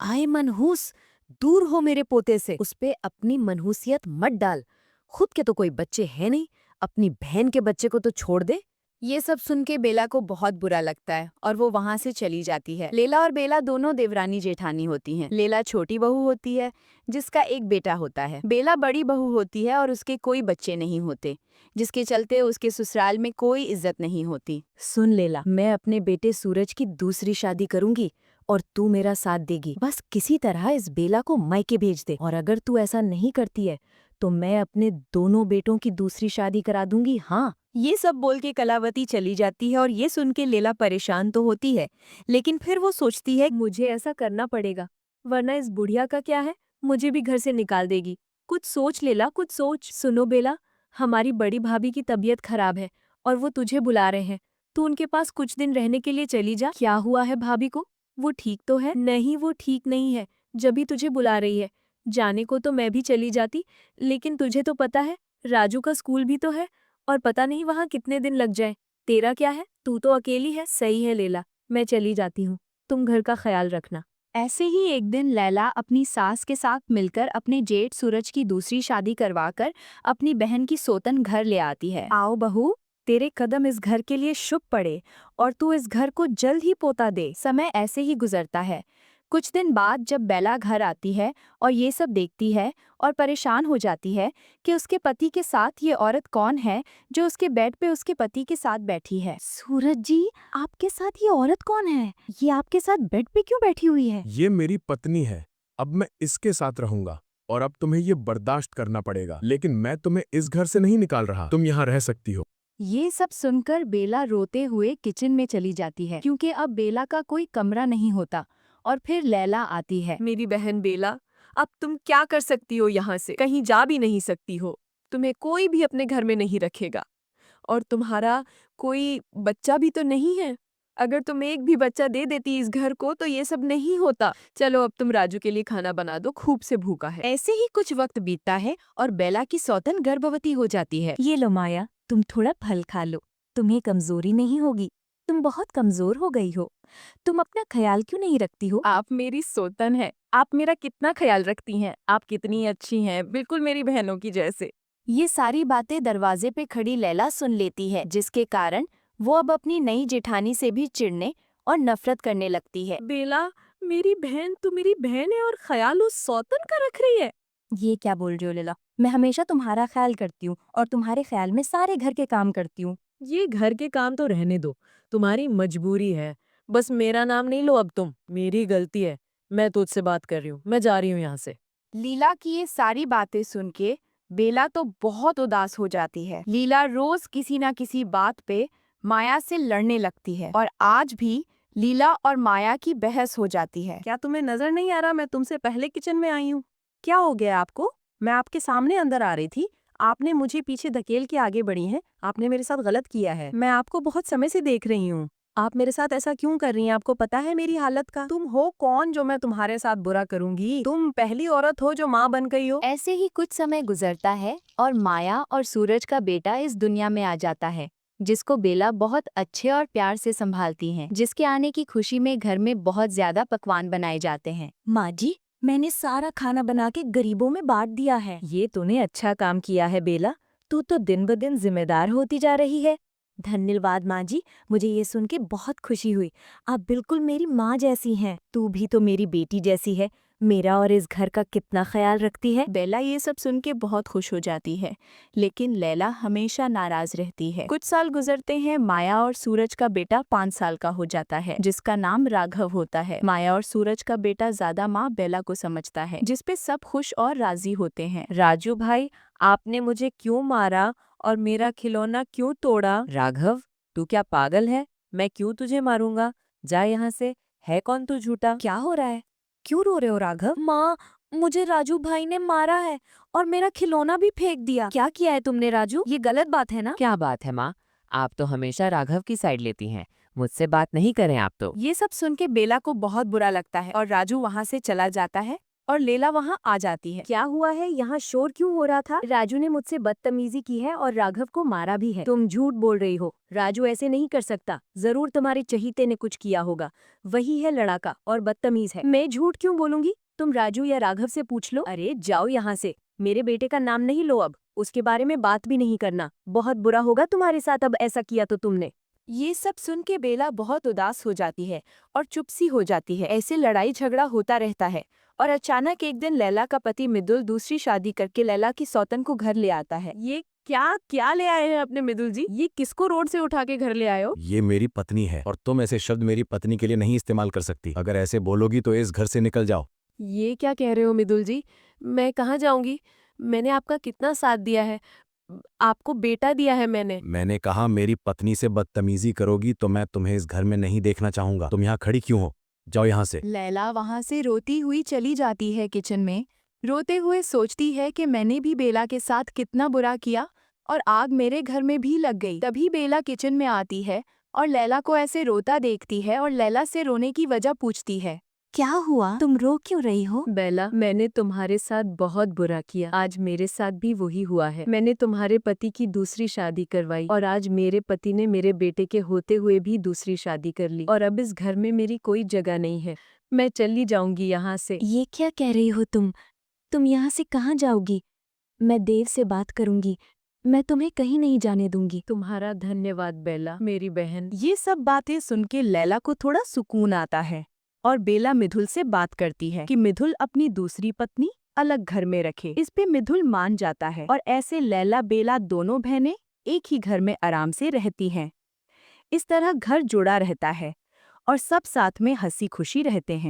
हाय मनहूस, दूर हो मेरे पोते से। उस पे अपनी मनहूसियत मत डाल। खुद के तो कोई बच्चे हैं नहीं, अपनी बहन के बच्चे को तो छोड़ दे। ये सब सुन के बेला को बहुत बुरा लगता है और वो वहाँ से चली जाती है। लेला और बेला दोनों देवरानी जेठानी होती हैं। लेला छोटी बहू होती है जिसका एक बेटा होता है। बेला बड़ी बहू होती है और उसके कोई बच्चे नहीं होते, जिसके चलते उसके ससुराल में कोई इज्जत नहीं होती। सुन लेला, मैं अपने बेटे सूरज की दूसरी शादी करूंगी और तू मेरा साथ देगी। बस किसी तरह इस बेला को मायके भेज दे, और अगर तू ऐसा नहीं करती है तो मैं अपने दोनों बेटों की दूसरी शादी करा दूंगी। हाँ। ये सब बोल के कलावती चली जाती है और ये सुन के लेला परेशान तो होती है, लेकिन फिर वो सोचती है मुझे ऐसा करना पड़ेगा, वरना इस बुढ़िया का क्या है, मुझे भी घर से निकाल देगी। कुछ सोच लेला, कुछ सोच। सुनो बेला, हमारी बड़ी भाभी की तबीयत खराब है और वो तुझे बुला रहे हैं। तू उनके पास कुछ दिन रहने के लिए चली जा। क्या हुआ है भाभी को? वो ठीक तो है? नहीं, वो ठीक नहीं है, जब भी तुझे बुला रही है। जाने को तो मैं भी चली जाती, लेकिन तुझे तो पता है राजू का स्कूल भी तो है, और पता नहीं वहाँ कितने दिन लग जाए। तेरा क्या है, तू तो अकेली है। सही है लेला, मैं चली जाती हूँ, तुम घर का ख्याल रखना। ऐसे ही एक दिन लैला अपनी सास के साथ मिलकर अपने जेठ सूरज की दूसरी शादी करवाकर अपनी बहन की सोतन घर ले आती है। आओ बहू, तेरे कदम इस घर के लिए शुभ पड़े और तू इस घर को जल्द ही पोता दे। समय ऐसे ही गुजरता है। कुछ दिन बाद जब बेला घर आती है और ये सब देखती है और परेशान हो जाती है कि उसके पति के साथ ये औरत कौन है जो उसके बेड पे उसके पति के साथ बैठी है। सूरज जी, आपके साथ ये औरत कौन है? ये आपके साथ बेड पे क्यों बैठी हुई है? ये मेरी पत्नी है। अब मैं इसके साथ रहूंगा और अब तुम्हें ये बर्दाश्त करना पड़ेगा, लेकिन मैं तुम्हें इस घर से नहीं निकाल रहा। तुम यहाँ रह सकती हो। ये सब सुनकर बेला रोते हुए किचन में चली जाती है, क्योंकि अब बेला का कोई कमरा नहीं होता। और फिर लैला आती है। मेरी बहन बेला, अब तुम क्या कर सकती हो? यहाँ से कहीं जा भी नहीं सकती हो। तुम्हें कोई भी अपने घर में नहीं रखेगा, और तुम्हारा कोई बच्चा भी तो नहीं है। अगर तुम एक भी बच्चा दे देती इस घर को तो ये सब नहीं होता। चलो अब तुम राजू के लिए खाना बना दो, खूब से भूखा है। ऐसे ही कुछ वक्त बीतता है और बेला की सौतन गर्भवती हो जाती है। ये लो माया, तुम थोड़ा फल खा लो, तुम्हें कमजोरी नहीं होगी। तुम बहुत कमजोर हो गई हो, तुम अपना ख्याल क्यों नहीं रखती हो? आप मेरी सोतन है, आप मेरा कितना ख्याल रखती हैं। आप कितनी अच्छी हैं, बिल्कुल मेरी बहनों की जैसे। ये सारी बातें दरवाजे पे खड़ी लैला सुन लेती है, जिसके कारण वो अब अपनी नई जेठानी से भी चिढ़ने और नफरत करने लगती है। बेला, मेरी बहन, तू मेरी बहन है और ख्याल उस सौतन का रख रही है। ये क्या बोल रही हो लैला? मैं हमेशा तुम्हारा ख्याल करती हूँ और तुम्हारे ख्याल में सारे घर के काम करती हूँ। ये घर के काम तो रहने दो, तुम्हारी मजबूरी है। बस मेरा नाम नहीं लो अब तुम, मेरी गलती है। मैं तुझसे बात कर रही हूँ, मैं जा रही हूँ यहाँ से। लीला की ये सारी बातें सुन के बेला तो बहुत उदास हो जाती है। लीला रोज किसी ना किसी बात पे माया से लड़ने लगती है और आज भी लीला और माया की बहस हो जाती है। क्या तुम्हें नजर नहीं आ रहा मैं तुमसे पहले किचन में आई हूँ? क्या हो गया आपको? मैं आपके सामने अंदर आ रही थी, आपने मुझे पीछे धकेल के आगे बढ़ी हैं। आपने मेरे साथ गलत किया है। मैं आपको बहुत समय से देख रही हूँ। आप मेरे साथ ऐसा क्यों कर रही हैं? आपको पता है मेरी हालत का? तुम हो कौन जो मैं तुम्हारे साथ बुरा करूंगी? तुम पहली औरत हो जो माँ बन गई हो। ऐसे ही कुछ समय गुजरता है और माया और सूरज का बेटा इस दुनिया में आ जाता है, जिसको बेला बहुत अच्छे और प्यार से संभालती हैं, जिसके आने की खुशी में घर में बहुत ज्यादा पकवान बनाए जाते हैं। माँ जी, मैंने सारा खाना बना के गरीबों में बांट दिया है। ये तूने अच्छा काम किया है बेला, तू तो दिन ब दिन जिम्मेदार होती जा रही है। धन्यवाद माँ जी, मुझे ये सुन के बहुत खुशी हुई। आप बिल्कुल मेरी माँ जैसी हैं। तू भी तो मेरी बेटी जैसी है, मेरा और इस घर का कितना ख्याल रखती है। बेला ये सब सुन के बहुत खुश हो जाती है, लेकिन लैला हमेशा नाराज रहती है। कुछ साल गुजरते हैं, माया और सूरज का बेटा 5 साल का हो जाता है, जिसका नाम राघव होता है। माया और सूरज का बेटा ज्यादा माँ बेला को समझता है, जिसपे सब खुश और राजी होते हैं। राजू भाई, आपने मुझे क्यों मारा और मेरा खिलौना क्यों तोड़ा? राघव, तू क्या पागल है? मैं क्यों तुझे मारूंगा? जा यहाँ से। है कौन तू झूठा? क्या हो रहा है? क्यों रो रहे हो राघव? माँ, मुझे राजू भाई ने मारा है और मेरा खिलौना भी फेंक दिया। क्या किया है तुमने राजू? ये गलत बात है ना? क्या बात है माँ, आप तो हमेशा राघव की साइड लेती हैं। मुझसे बात नहीं करें आप तो। ये सब सुन के बेला को बहुत बुरा लगता है और राजू वहाँ से चला जाता है और लैला वहाँ आ जाती है। क्या हुआ है? यहाँ शोर क्यों हो रहा था? राजू ने मुझसे बदतमीजी की है और राघव को मारा भी है। तुम झूठ बोल रही हो। राजू ऐसे नहीं कर सकता। जरूर तुम्हारे चहीते ने कुछ किया होगा। वही है लड़ाका और बदतमीज है। मैं झूठ क्यों बोलूंगी? तुम राजू या राघव से पूछ लो। अरे जाओ यहाँ से। मेरे बेटे का नाम नहीं लो अब। उसके बारे में बात भी नहीं करना। बहुत बुरा होगा तुम्हारे साथ अब ऐसा किया तो तुमने। ये सब सुन के बेला बहुत उदास हो जाती है और चुप सी हो जाती है। ऐसे लड़ाई झगड़ा होता रहता है और अचानक एक दिन लैला का पति मिदुल दूसरी शादी करके लैला की सौतन को घर ले आता है। ये क्या क्या ले आए हैं अपने मिदुल जी? ये किसको रोड से उठा के घर ले आए हो? ये मेरी पत्नी है और तुम ऐसे शब्द मेरी पत्नी के लिए नहीं इस्तेमाल कर सकती। अगर ऐसे बोलोगी तो इस घर से निकल जाओ। ये क्या कह रहे हो मिदुल जी? मैं कहाँ जाऊंगी? मैंने आपका कितना साथ दिया है। आपको बेटा दिया है मैंने। मैंने कहा मेरी पत्नी से बदतमीजी करोगी तो मैं तुम्हें इस घर में नहीं देखना चाहूंगा। तुम यहाँ खड़ी क्यों हो? जाओ यहाँ से। लैला वहाँ से रोती हुई चली जाती है किचन में। रोते हुए सोचती है कि मैंने भी बेला के साथ कितना बुरा किया और आग मेरे घर में भी लग गई। तभी बेला किचन में आती है और लैला को ऐसे रोता देखती है और लैला से रोने की वजह पूछती है। क्या हुआ? तुम रो क्यों रही हो? बेला, मैंने तुम्हारे साथ बहुत बुरा किया। आज मेरे साथ भी वही हुआ है। मैंने तुम्हारे पति की दूसरी शादी करवाई और आज मेरे पति ने मेरे बेटे के होते हुए भी दूसरी शादी कर ली और अब इस घर में मेरी कोई जगह नहीं है। मैं चली जाऊंगी यहाँ से। ये क्या कह रही हो तुम? तुम यहाँ से कहाँ जाओगी? मैं देव से बात करूंगी। मैं तुम्हें कहीं नहीं जाने दूंगी। तुम्हारा धन्यवाद बेला, मेरी बहन। ये सब बातें सुन के लैला को थोड़ा सुकून आता है और बेला मिधुल से बात करती है कि मिधुल अपनी दूसरी पत्नी अलग घर में रखे। इस पे मिधुल मान जाता है और ऐसे लैला बेला दोनों बहनें एक ही घर में आराम से रहती हैं। इस तरह घर जुड़ा रहता है और सब साथ में हंसी खुशी रहते हैं।